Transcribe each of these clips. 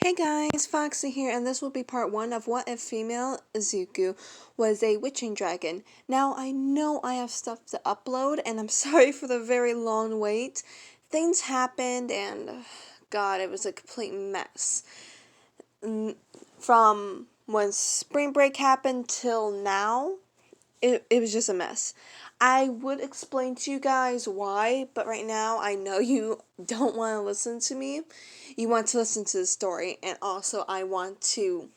Hey guys, Foxy here, and this will be part 1 of What If Female Izuku was a witching dragon. Now, I know I have stuff to upload, and I'm sorry for the very long wait. Things happened, and God, it was a complete mess. From when spring break happened till now, it was just a mess. I would explain to you guys why, but right now I know you don't want to listen to me. You want to listen to the story, and also I want to,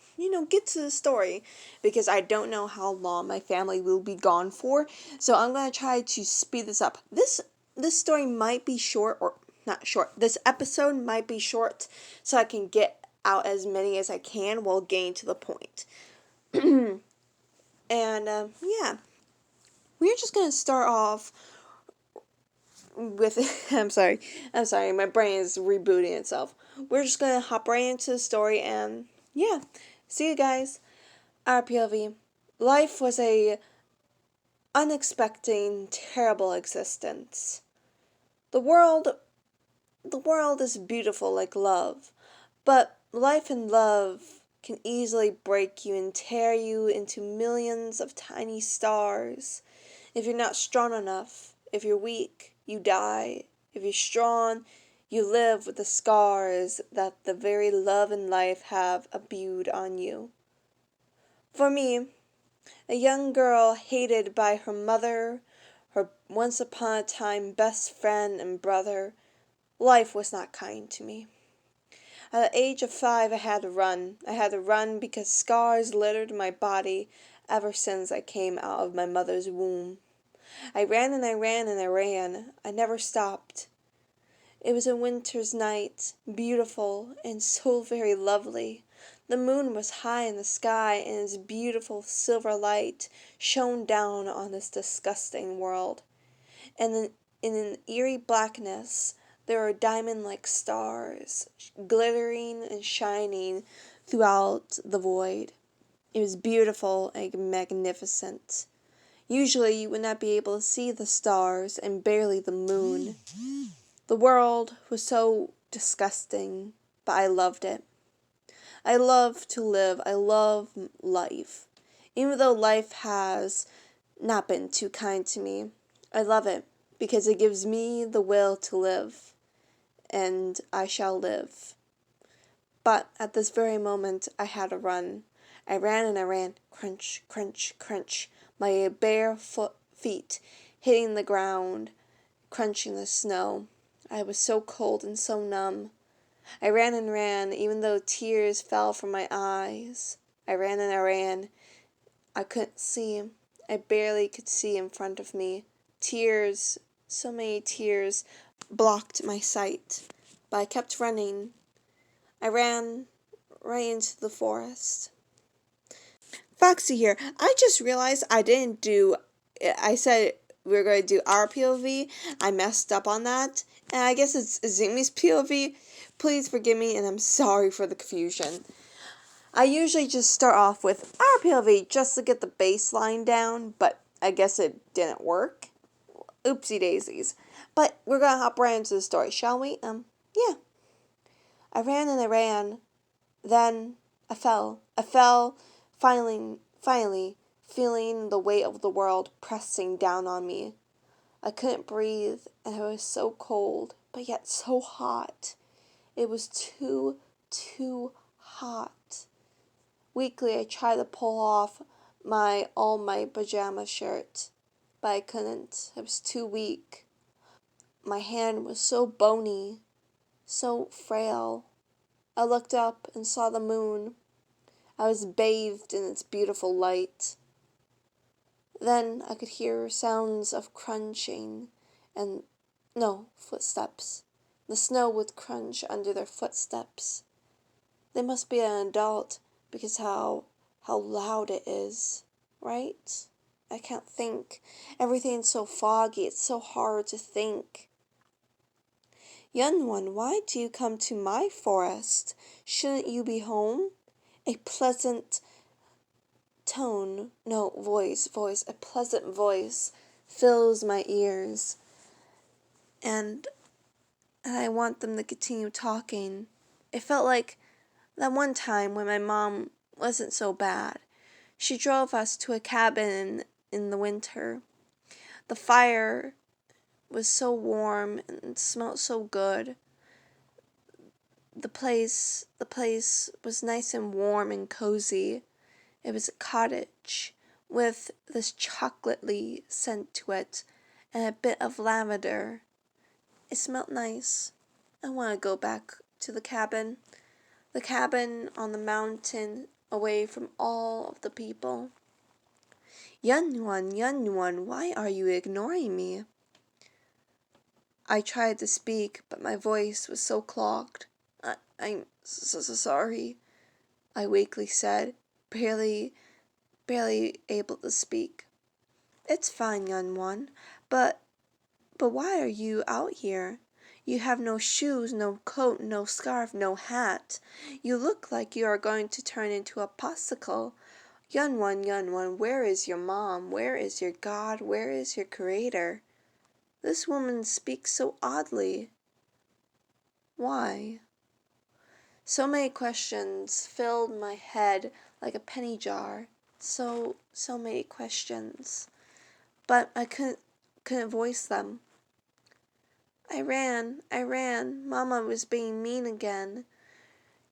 get to the story because I don't know how long my family will be gone for. So I'm going to try to speed this up. This story might be short, or not short. This episode might be short so I can get out as many as I can while getting to the point. And yeah, we're just gonna start off with I'm sorry, my brain is rebooting itself. We're just gonna hop right into the story, and yeah, see you guys. Our POV. Life was a unexpected, terrible existence. The world the world is beautiful like love, but life and love can easily break you and tear you into millions of tiny stars. If you're not strong enough, if you're weak, you die. If you're strong, you live with the scars that the very love and life have imbued on you. For me, a young girl hated by her mother, her once upon a time best friend and brother, life was not kind to me. At the age of 5, I had to run. I had to run because scars littered my body ever since I came out of my mother's womb. I ran and I ran and I ran. I never stopped. It was a winter's night, beautiful and so very lovely. The moon was high in the sky, and its beautiful silver light shone down on this disgusting world. And in an eerie blackness, there were diamond-like stars, glittering and shining throughout the void. It was beautiful and magnificent. Usually you would not be able to see the stars and barely the moon. The world was so disgusting, but I loved it. I love to live. I love life. Even though life has not been too kind to me, I love it because it gives me the will to live, and I shall live. But at this very moment, I had to run. I ran and I ran, crunch, crunch, crunch, my bare feet hitting the ground, crunching the snow. I was so cold and so numb. I ran and ran, even though tears fell from my eyes. I ran and I ran. I couldn't see. I barely could see in front of me. Tears, so many tears, blocked my sight. But I kept running. I ran right into the forest. Foxy here. I just realized I said we were going to do our POV. I messed up on that. And I guess it's Izumi's POV. Please forgive me, and I'm sorry for the confusion. I usually just start off with our POV just to get the baseline down, but I guess it didn't work. Oopsie daisies. But we're going to hop right into the story, shall we? Yeah. I ran and I ran. Then I fell. Finally feeling the weight of the world pressing down on me. I couldn't breathe, and I was so cold, but yet so hot. It was too hot. Weakly, I tried to pull off my all-night pajama shirt, but I couldn't. I was too weak. My hand was so bony, so frail. I looked up and saw the moon. I was bathed in its beautiful light. Then I could hear sounds of crunching and, no, footsteps. The snow would crunch under their footsteps. They must be an adult because how loud it is, right? I can't think. Everything's so foggy, it's so hard to think. Young one, why do you come to my forest? Shouldn't you be home? A pleasant a pleasant voice fills my ears, and I want them to continue talking. It felt like That one time when my mom wasn't so bad, she drove us to a cabin in the winter. The fire was so warm and smelled so good. The place was nice and warm and cozy. It was a cottage with this chocolatey scent to it and a bit of lavender. It smelled nice. I want to go back to the cabin. The cabin on the mountain, away from all of the people. Yunwan, why are you ignoring me? I tried to speak, but my voice was so clogged. I'm so sorry, I weakly said, barely able to speak. It's fine, Yunwan, but why are you out here? You have no shoes, no coat, no scarf, no hat. You look like you are going to turn into a popsicle. Yunwan, where is your mom? Where is your God? Where is your creator? This woman speaks so oddly. Why? So many questions filled my head like a penny jar. So many questions. But I couldn't voice them. I ran. Mama was being mean again.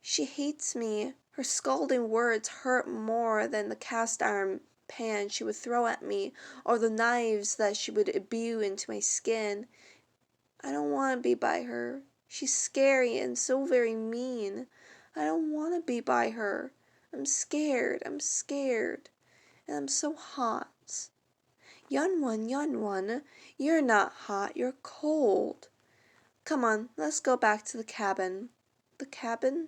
She hates me. Her scolding words hurt more than the cast iron pan she would throw at me, or the knives that she would imbue into my skin. I don't want to be by her. She's scary and so very mean. I don't want to be by her. I'm scared. And I'm so hot. Yunwan, you're not hot. You're cold. Come on, let's go back to the cabin. The cabin?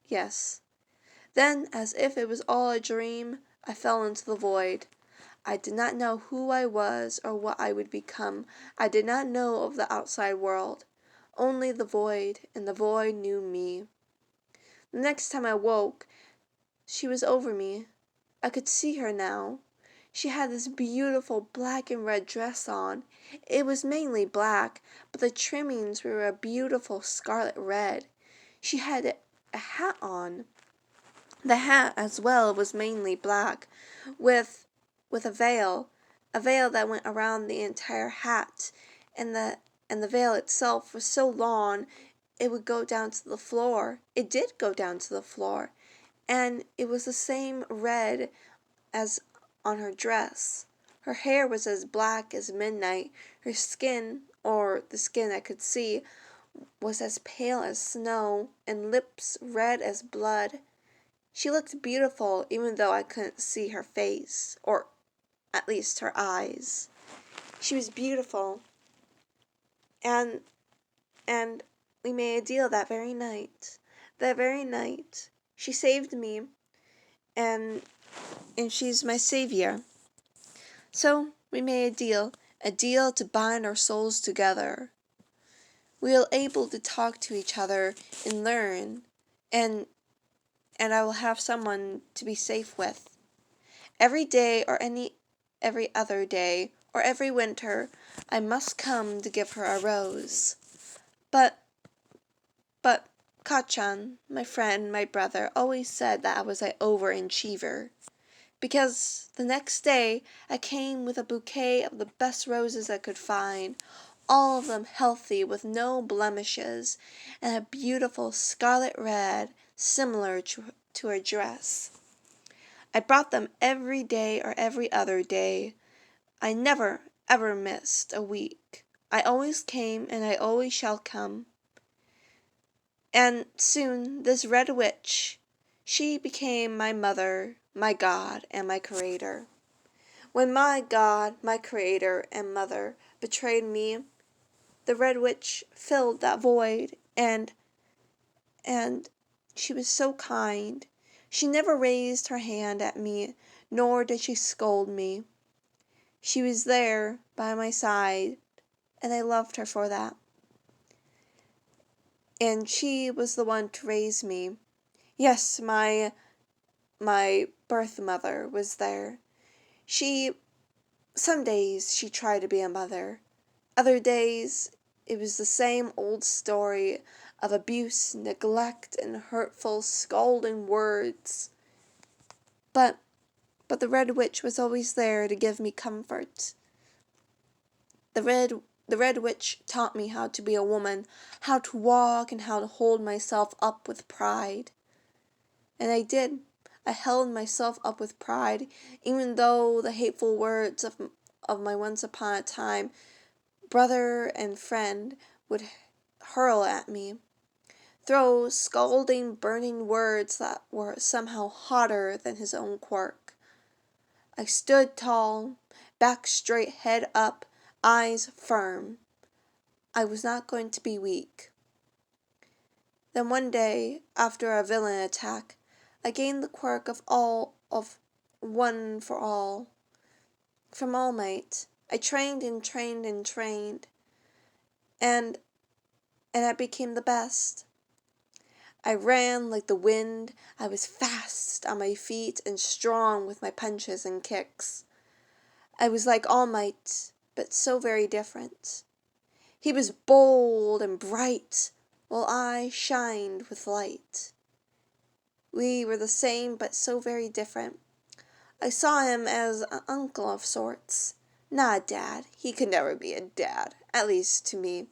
Yes. Then, as if it was all a dream, I fell into the void. I did not know who I was or what I would become. I did not know of the outside world. Only the void, and the void knew me. The next time I woke, she was over me. I could see her now. She had this beautiful black and red dress on. It was mainly black, but the trimmings were a beautiful scarlet red. She had a hat on. The hat as well was mainly black, with a veil that went around the entire hat, and the veil itself was so long it would go down to the floor. It did go down to the floor, and it was the same red as on her dress. Her hair was as black as midnight. Her skin, or the skin I could see, was as pale as snow, and lips red as blood. She looked beautiful even though I couldn't see her face, or at least her eyes. She was beautiful, and we made a deal that very night. That very night, she saved me, and she's my savior. So we made a deal to bind our souls together. We are able to talk to each other and learn, and I will have someone to be safe with. Every day or every other day or every winter, I must come to give her a rose. But Kachan, my friend, my brother, always said that I was an overachiever. Because the next day I came with a bouquet of the best roses I could find, all of them healthy with no blemishes, and a beautiful scarlet red similar to her dress. I brought them every day or every other day. I never, ever missed a week. I always came, and I always shall come. And soon this red witch, she became my mother, my God, and my creator. When my God, my creator, and mother betrayed me, the red witch filled that void, and she was so kind. She never raised her hand at me, nor did she scold me. She was there by my side, and I loved her for that. And she was the one to raise me. Yes, my birth mother was there. Some days she tried to be a mother. Other days it was the same old story of abuse, neglect, and hurtful, scalding words. But the Red Witch was always there to give me comfort. The Red Witch taught me how to be a woman, how to walk, and how to hold myself up with pride. And I did. I held myself up with pride, even though the hateful words of my once upon a time brother and friend would hurl at me, throw scalding, burning words that were somehow hotter than his own quirk. I stood tall, back straight, head up, eyes firm. I was not going to be weak. Then one day, after a villain attack, I gained the quirk of one for all. From All Might, I trained and trained and trained, and I became the best. I ran like the wind. I was fast on my feet and strong with my punches and kicks. I was like All Might, but so very different. He was bold and bright, while I shined with light. We were the same, but so very different. I saw him as an uncle of sorts. Not a dad. He could never be a dad, at least to me.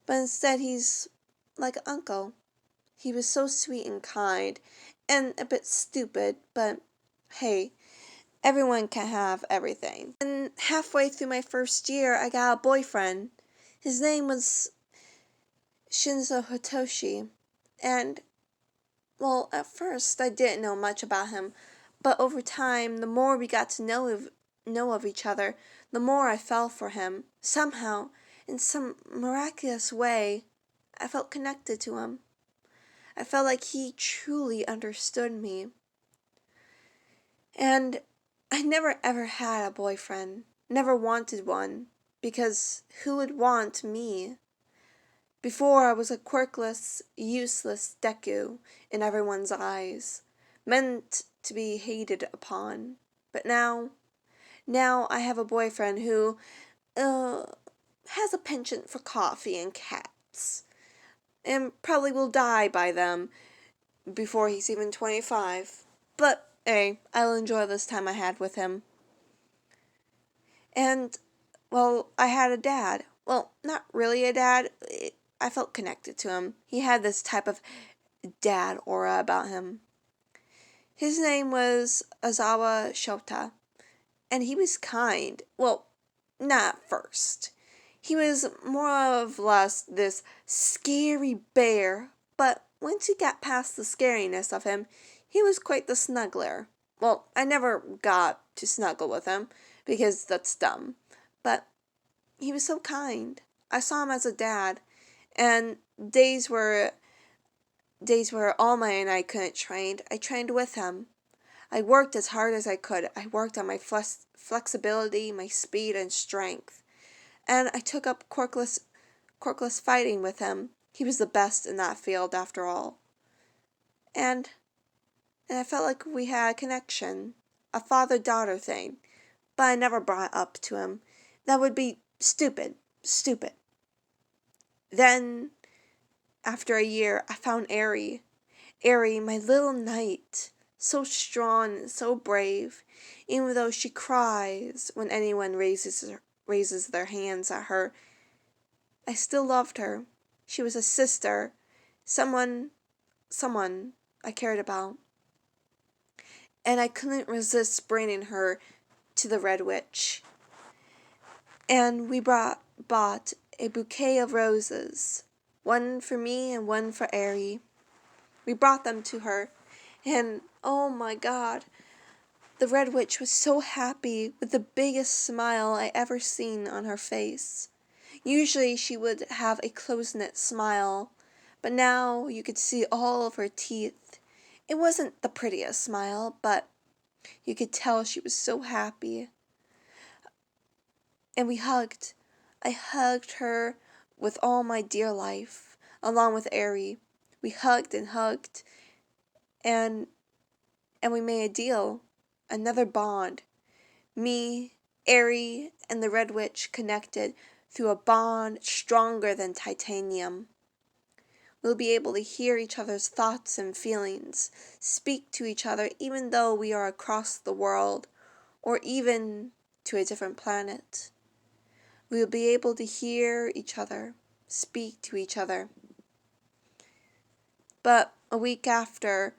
But instead he's like an uncle. He was so sweet and kind, and a bit stupid, but hey, everyone can have everything. And halfway through my first year, I got a boyfriend. His name was Shinzo Hitoshi, and, well, at first I didn't know much about him, but over time, the more we got to know of each other, the more I fell for him. Somehow, in some miraculous way, I felt connected to him. I felt like he truly understood me. And I never ever had a boyfriend, never wanted one, because who would want me? Before I was a quirkless, useless Deku in everyone's eyes, meant to be hated upon. But now I have a boyfriend who, has a penchant for coffee and cats, and probably will die by them before he's even 25. But, hey, I'll enjoy this time I had with him. And, well, I had a dad. Well, not really a dad. I felt connected to him. He had this type of dad aura about him. His name was Azawa Shota, and he was kind. Well, not at first. He was more or less this scary bear, but once you got past the scariness of him, he was quite the snuggler. Well, I never got to snuggle with him, because that's dumb, but he was so kind. I saw him as a dad, and days where All Might and I couldn't train, I trained with him. I worked as hard as I could. I worked on my flexibility, my speed, and strength. And I took up quirkless fighting with him. He was the best in that field, after all. And I felt like we had a connection, a father-daughter thing. But I never brought it up to him. That would be stupid. Then, after a year, I found Eri. Eri, my little knight. So strong and so brave, even though she cries when anyone raises their hands at her. I still loved her. She was a sister, someone I cared about. And I couldn't resist bringing her to the Red Witch. And we bought a bouquet of roses, one for me and one for Eri. We brought them to her, and oh my God, the Red Witch was so happy, with the biggest smile I ever seen on her face. Usually she would have a close-knit smile, but now you could see all of her teeth. It wasn't the prettiest smile, but you could tell she was so happy. And we hugged. I hugged her with all my dear life, along with Eri. We hugged, and we made a deal, another bond. Me, Eri, and the Red Witch connected through a bond stronger than titanium. We'll be able to hear each other's thoughts and feelings, speak to each other even though we are across the world, or even to a different planet. We'll be able to hear each other, speak to each other. But a week after,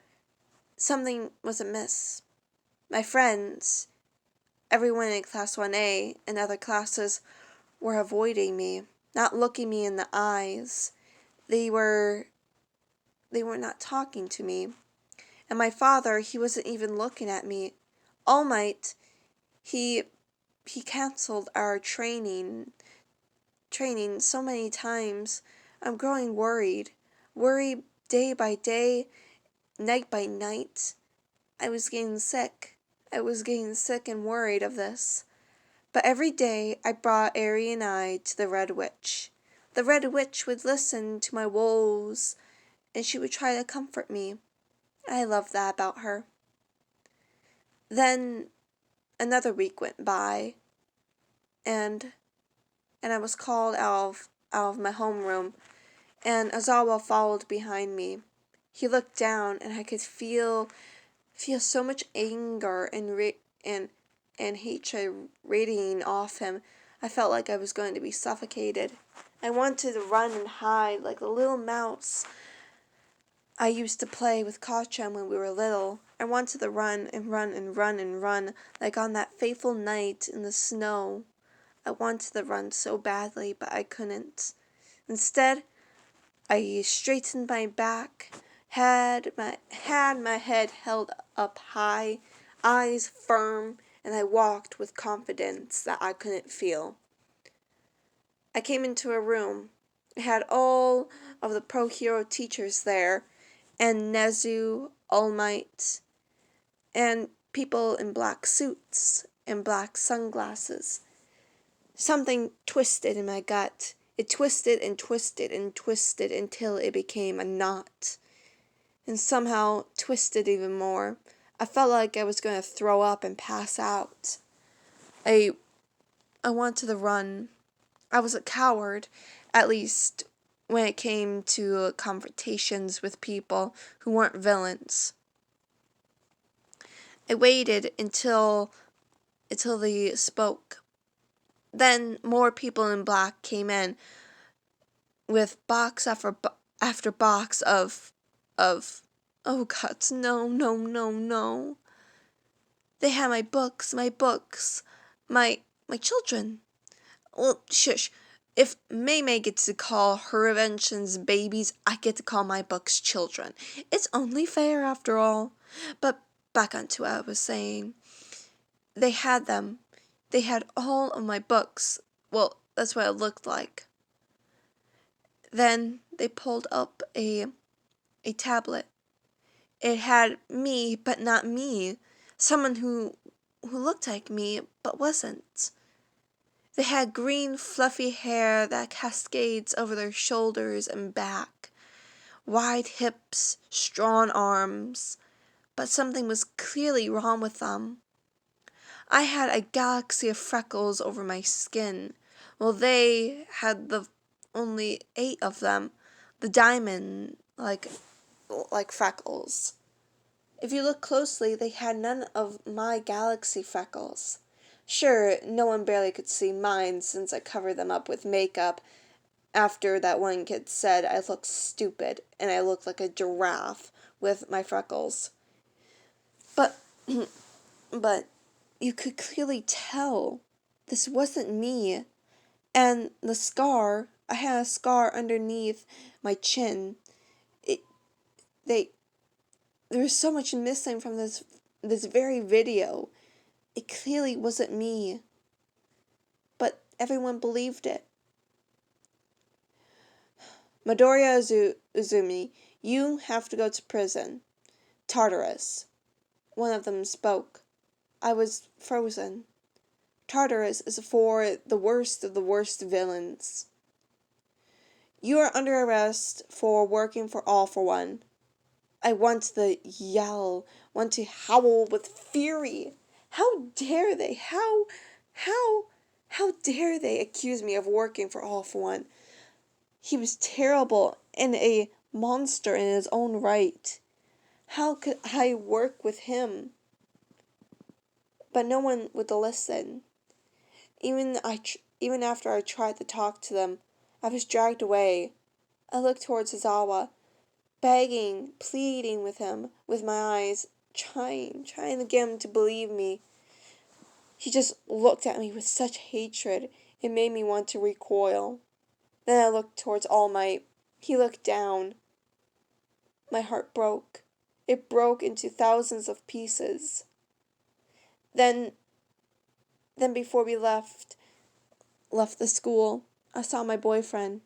something was amiss. My friends, everyone in Class 1A and other classes, were avoiding me, not looking me in the eyes. They were not talking to me. And my father, he wasn't even looking at me. All Might, he canceled our training so many times. I'm growing worried day by day, night by night. I was getting sick and worried of this. But every day I brought Ari and I to the Red Witch. The Red Witch would listen to my woes, and she would try to comfort me. I loved that about her. Then another week went by, and I was called out of my homeroom, and Azawa followed behind me. He looked down, and I could feel so much anger and hatred radiating off him. I felt like I was going to be suffocated. I wanted to run and hide like the little mouse I used to play with Kachan when we were little. I wanted to run and run and run and run, like on that fateful night in the snow. I wanted to run so badly, but I couldn't. Instead, I straightened my back, had my head held up high, eyes firm, and I walked with confidence that I couldn't feel. I came into a room. It had all of the Pro Hero teachers there, and Nezu, All Might, and people in black suits and black sunglasses. Something twisted in my gut. It twisted and twisted and twisted until it became a knot. And somehow twisted even more. I felt like I was going to throw up and pass out. I wanted to run. I was a coward, at least when it came to confrontations with people who weren't villains. I waited until they spoke. Then more people in black came in with box after box of oh God, no. They had my books, my children. Well, shush. If May gets to call her inventions babies, I get to call my books children. It's only fair after all. But back onto what I was saying. They had them. They had all of my books. Well, that's what it looked like. Then they pulled up a tablet. It had me, but not me. Someone who looked like me, but wasn't. They had green, fluffy hair that cascades over their shoulders and back, wide hips, strong arms, but something was clearly wrong with them. I had a galaxy of freckles over my skin, while they had only 8 of them, the diamond like freckles. If you look closely, they had none of my galaxy freckles. Sure, no one barely could see mine since I covered them up with makeup after that one kid said I looked stupid and I looked like a giraffe with my freckles. But you could clearly tell this wasn't me. And the scar, I had a scar underneath my chin. There was so much missing from this very video. It clearly wasn't me. But everyone believed it. Midoriya Uzumi, you have to go to prison. Tartarus. One of them spoke. I was frozen. Tartarus is for the worst of the worst villains. You are under arrest for working for All for One. I want to yell, want to howl with fury. How dare they? How dare they accuse me of working for All for One? He was terrible and a monster in his own right. How could I work with him? But no one would listen. Even after I tried to talk to them, I was dragged away. I looked towards Izawa, begging, pleading with him, with my eyes, trying to get him to believe me. He just looked at me with such hatred, it made me want to recoil. Then I looked towards All Might. He looked down. My heart broke. It broke into thousands of pieces. Then before we left the school, I saw my boyfriend.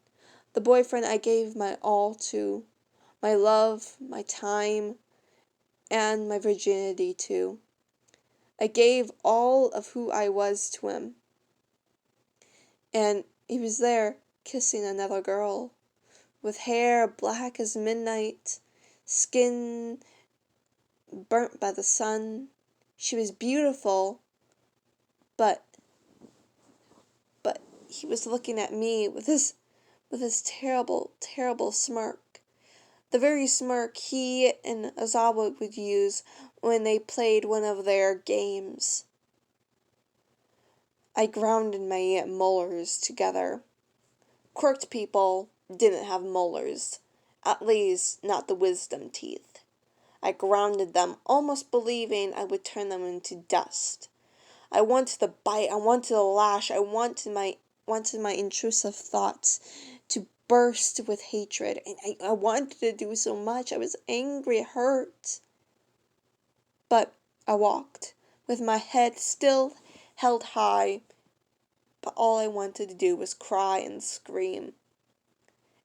The boyfriend I gave my all to. My love, my time, and my virginity to. I gave all of who I was to him. And he was there, kissing another girl, with hair black as midnight, skin burnt by the sun. She was beautiful, but he was looking at me with his terrible, terrible smirk. The very smirk he and Azawa would use when they played one of their games. I grounded my molars together. Quirked people didn't have molars, at least not the wisdom teeth. I grounded them, almost believing I would turn them into dust. I wanted to bite, I wanted to lash, I wanted my intrusive thoughts to burst with hatred, and I wanted to do so much. I was angry, hurt. But I walked, with my head still held high, but all I wanted to do was cry and scream.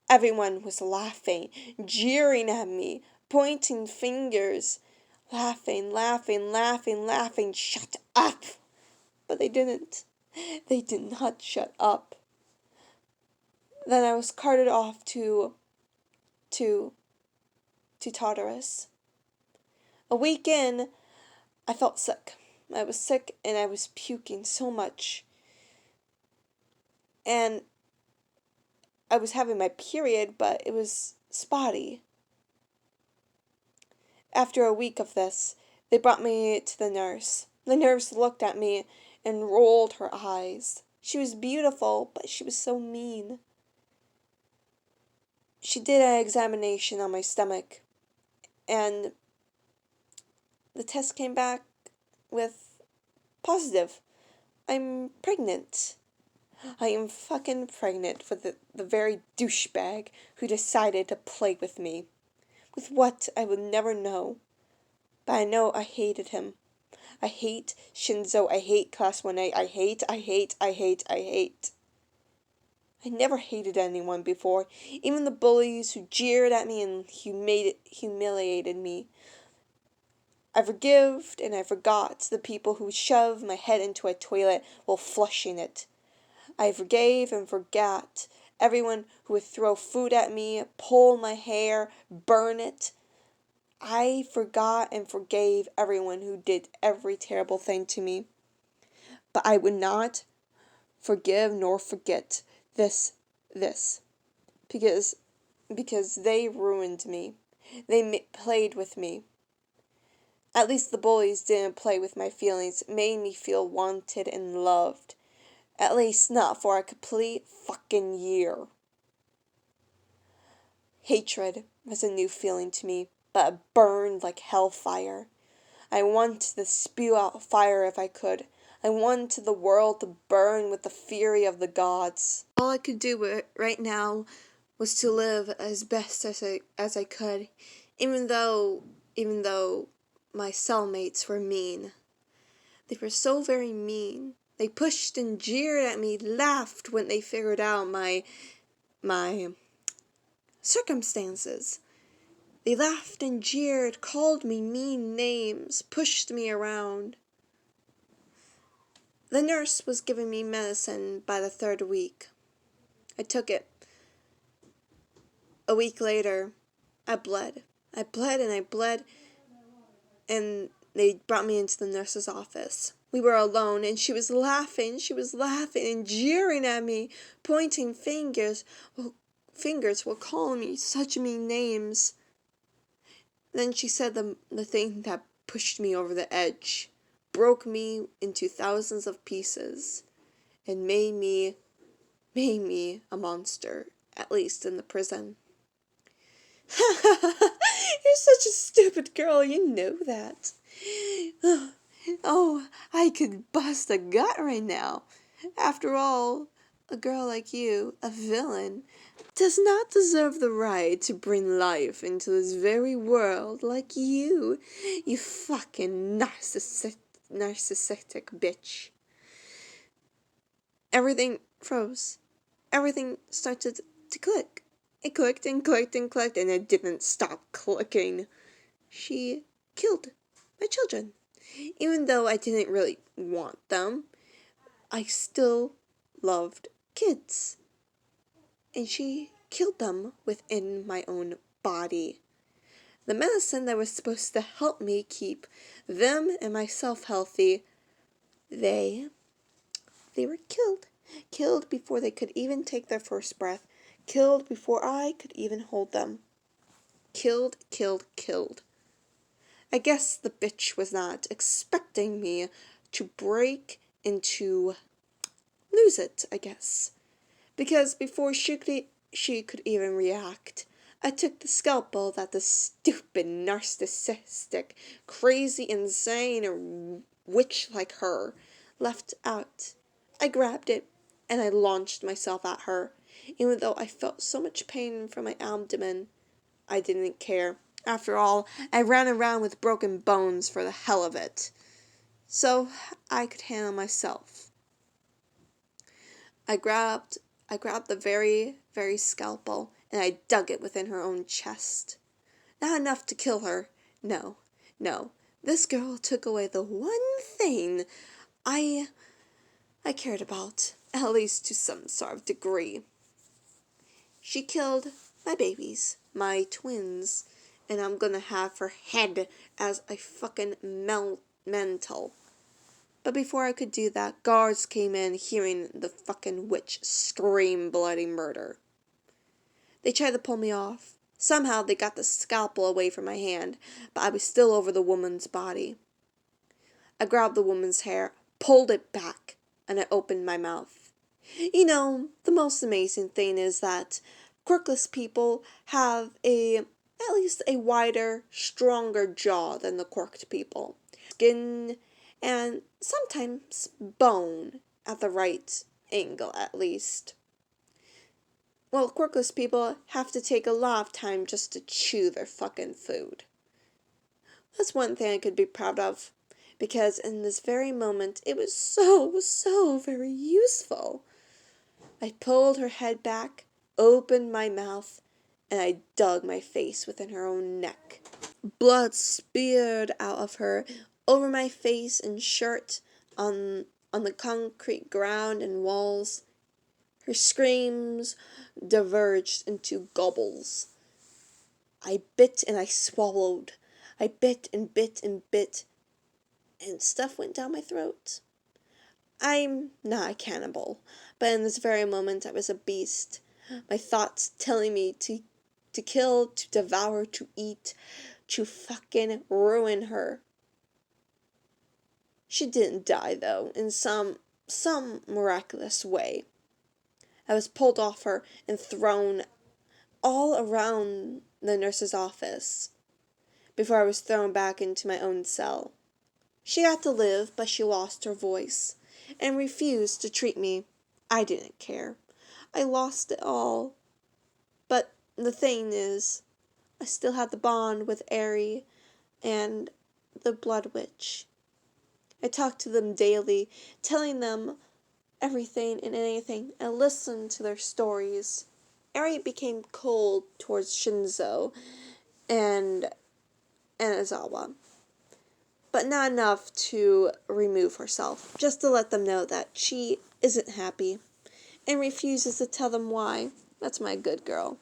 Everyone was laughing, jeering at me, pointing fingers, laughing, shut up! But they didn't. They did not shut up. Then I was carted off to Tartarus. A week in, I felt sick. I was sick and I was puking so much. And I was having my period, but it was spotty. After a week of this, they brought me to the nurse. The nurse looked at me and rolled her eyes. She was beautiful, but she was so mean. She did an examination on my stomach, and the test came back with positive. I'm pregnant. I am fucking pregnant for the very douchebag who decided to play with me. With what, I would never know. But I know I hated him. I hate Shinzo. I hate Class 1A. I hate. I never hated anyone before, even the bullies who jeered at me and humiliated me. I forgave and I forgot the people who shoved my head into a toilet while flushing it. I forgave and forgot everyone who would throw food at me, pull my hair, burn it. I forgot and forgave everyone who did every terrible thing to me. But I would not forgive nor forget this, because they ruined me. They played with me. At least the bullies didn't play with my feelings, made me feel wanted and loved. At least not for a complete fucking year. Hatred was a new feeling to me, but it burned like hellfire. I wanted to spew out fire if I could. I wanted the world to burn with the fury of the gods. All I could do right now was to live as best as I could, even though my cellmates were mean. They were so very mean. They pushed and jeered at me, laughed when they figured out my circumstances. They laughed and jeered, called me mean names, pushed me around. The nurse was giving me medicine by the 3rd week. I took it. A week later, I bled. I bled, and they brought me into the nurse's office. We were alone, and she was laughing and jeering at me, pointing fingers, fingers were calling me such mean names. Then she said the thing that pushed me over the edge, broke me into thousands of pieces, and made me a monster, at least in the prison. You're such a stupid girl, you know that. Oh, I could bust a gut right now. After all, a girl like you, a villain, does not deserve the right to bring life into this very world like you fucking narcissistic bitch. Everything froze. Everything started to click. It clicked and clicked and clicked, and it didn't stop clicking. She killed my children. Even though I didn't really want them, I still loved kids. And she killed them within my own body. The medicine that was supposed to help me keep them and myself healthy, they were killed. Killed before they could even take their first breath. Killed before I could even hold them. Killed, killed, killed. I guess the bitch was not expecting me to break into lose it, I guess. Because before she could even react, I took the scalpel that the stupid, narcissistic, crazy, insane witch like her left out. I grabbed it, and I launched myself at her. Even though I felt so much pain from my abdomen, I didn't care. After all, I ran around with broken bones for the hell of it. So I could handle myself. I grabbed the very, very scalpel, and I dug it within her own chest. Not enough to kill her. No. This girl took away the one thing I cared about, at least to some sort of degree. She killed my babies, my twins, and I'm gonna have her head as a fucking mental. But before I could do that, guards came in hearing the fucking witch scream bloody murder. They tried to pull me off. Somehow they got the scalpel away from my hand, but I was still over the woman's body. I grabbed the woman's hair, pulled it back, and I opened my mouth. You know, the most amazing thing is that quirkless people have at least a wider, stronger jaw than the quirked people. Skin and sometimes bone at the right angle, at least. Well, quirkless people have to take a lot of time just to chew their fucking food. That's one thing I could be proud of, because in this very moment, it was so very useful. I pulled her head back, opened my mouth, and I dug my face within her own neck. Blood speared out of her, over my face and shirt, on the concrete ground and walls. Her screams diverged into gobbles. I bit and I swallowed. I bit and bit and bit, and stuff went down my throat. I'm not a cannibal, but in this very moment I was a beast. My thoughts telling me to kill, to devour, to eat, to fucking ruin her. She didn't die, though, in some miraculous way. I was pulled off her and thrown all around the nurse's office before I was thrown back into my own cell. She got to live, but she lost her voice and refused to treat me. I didn't care. I lost it all. But the thing is, I still had the bond with Aerie and the Blood Witch. I talked to them daily, telling them everything and anything, and listened to their stories. Aerie became cold towards Shinzo and Anazawa, but not enough to remove herself, just to let them know that she isn't happy, and refuses to tell them why. That's my good girl.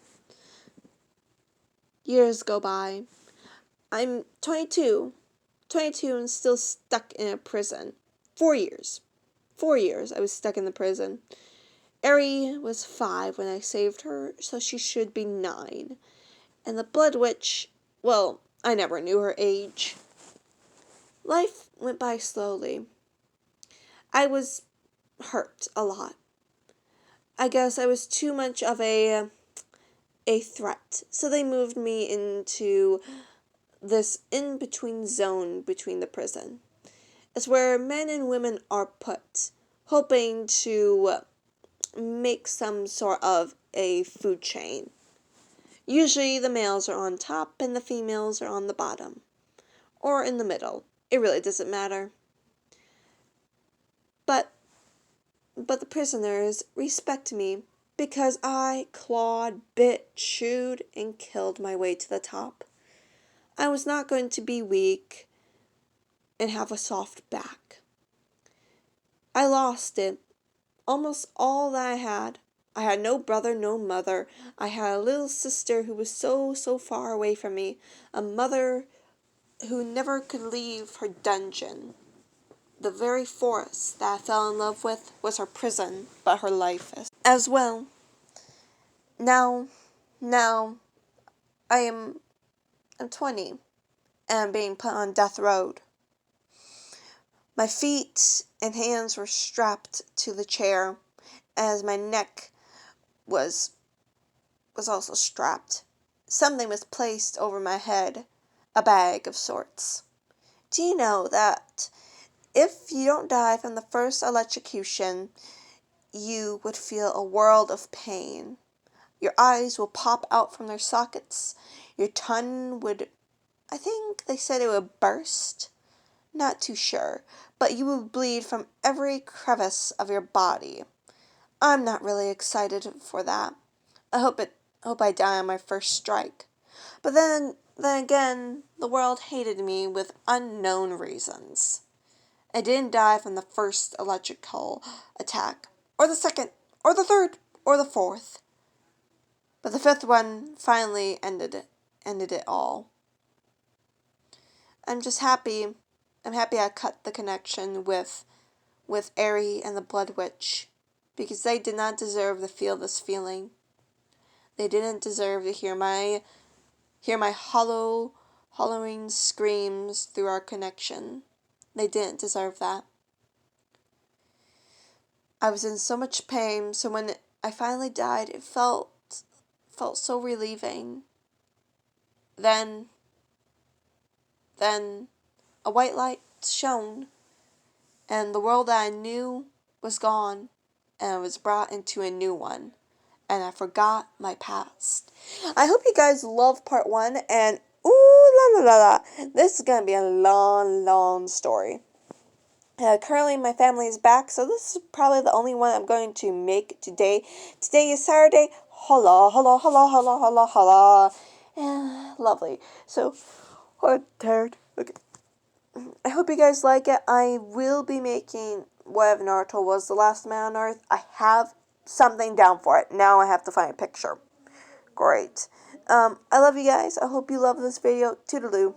Years go by. I'm 22 and still stuck in a prison. 4 years. 4 years I was stuck in the prison. Eri was 5 when I saved her, so she should be 9. And the Blood Witch, well, I never knew her age. Life went by slowly. I was hurt a lot. I guess I was too much of a threat. So they moved me into this in-between zone between the prison. It's where men and women are put, hoping to make some sort of a food chain. Usually the males are on top and the females are on the bottom, or in the middle. It really doesn't matter. But the prisoners respect me because I clawed, bit, chewed, and killed my way to the top. I was not going to be weak and have a soft back. I lost it, almost all that I had. I had no brother, no mother. I had a little sister who was so far away from me. A mother who never could leave her dungeon. The very forest that I fell in love with was her prison, but her life as well. Now, I'm 20 and I'm being put on death row. My feet and hands were strapped to the chair as my neck was also strapped. Something was placed over my head, a bag of sorts. Do you know that if you don't die from the first electrocution, you would feel a world of pain? Your eyes will pop out from their sockets. Your tongue would, I think they said it would burst. Not too sure, but you would bleed from every crevice of your body. I'm not really excited for that. I hope I die on my first strike. But then again, the world hated me with unknown reasons. I didn't die from the first electrical attack, or the second, or the third, or the fourth. But the fifth one finally ended it all. I'm just happy. I'm happy I cut the connection with Eri and the Blood Witch, because they did not deserve to feel this feeling. They didn't deserve to hear my hollowing screams through our connection. They didn't deserve that. I was in so much pain, so when I finally died, it felt so relieving. Then a white light shone, and the world that I knew was gone, and I was brought into a new one, and I forgot my past. I hope you guys love part 1, and ooh la la la la, this is going to be a long story. Currently my family is back, so this is probably the only one I'm going to make today. Today is Saturday. Holla. Lovely. So, I'm tired. Okay. I hope you guys like it. I will be making whatever Naruto was the last man on Earth. I have something down for it. Now I have to find a picture. Great. I love you guys. I hope you love this video. Toodaloo.